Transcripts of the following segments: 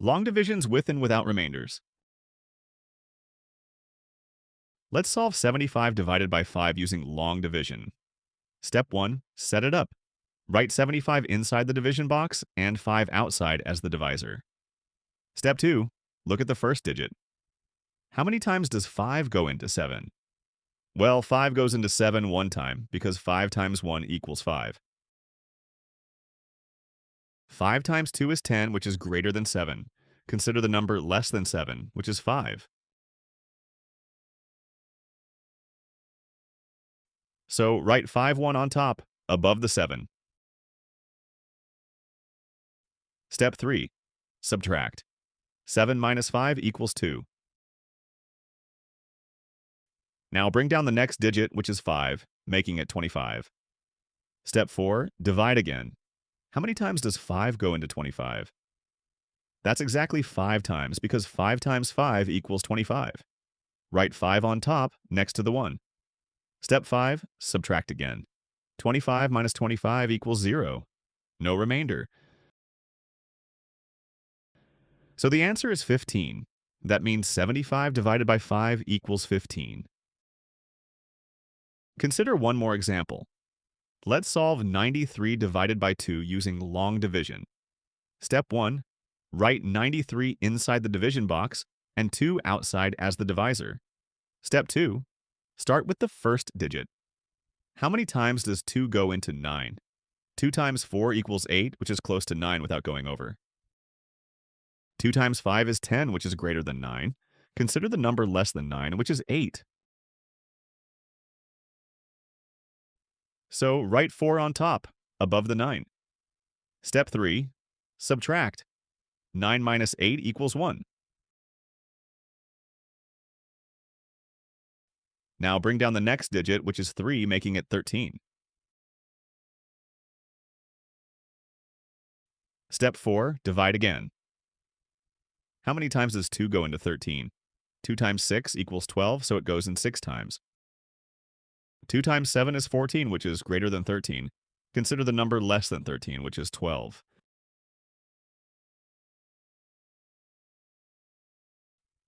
Long divisions with and without remainders. Let's solve 75 divided by 5 using long division. Step 1. Set it up. Write 75 inside the division box and 5 outside as the divisor. Step 2. Look at the first digit. How many times does 5 go into 7? Well, 5 goes into 7 one time because 5 times 1 equals 5. 5 times 2 is 10, which is greater than 7. Consider the number less than 7, which is 5. So write 5-1 on top, above the 7. Step 3. Subtract. 7 minus 5 equals 2. Now bring down the next digit, which is 5, making it 25. Step 4. Divide again. How many times does 5 go into 25? That's exactly 5 times, because 5 times 5 equals 25. Write 5 on top, next to the 1. Step 5. Subtract again. 25 minus 25 equals 0. No remainder. So the answer is 15. That means 75 divided by 5 equals 15. Consider one more example. Let's solve 93 divided by 2 using long division. Step 1. Write 93 inside the division box and 2 outside as the divisor. Step 2. Start with the first digit. How many times does 2 go into 9? 2 times 4 equals 8, which is close to 9 without going over. 2 times 5 is 10, which is greater than 9. Consider the number less than 9, which is 8. So write 4 on top, above the 9. Step 3. Subtract. 9 minus 8 equals 1. Now bring down the next digit, which is 3, making it 13. Step 4. Divide again. How many times does 2 go into 13? 2 times 6 equals 12, so it goes in 6 times. 2 times 7 is 14, which is greater than 13. Consider the number less than 13, which is 12.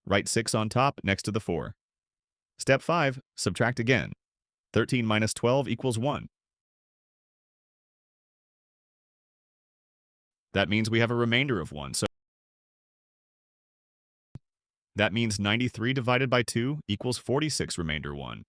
Write 6 on top, next to the 4. Step 5. Subtract again. 13 minus 12 equals 1. That means we have a remainder of 1, so that means 93 divided by 2 equals 46 remainder 1.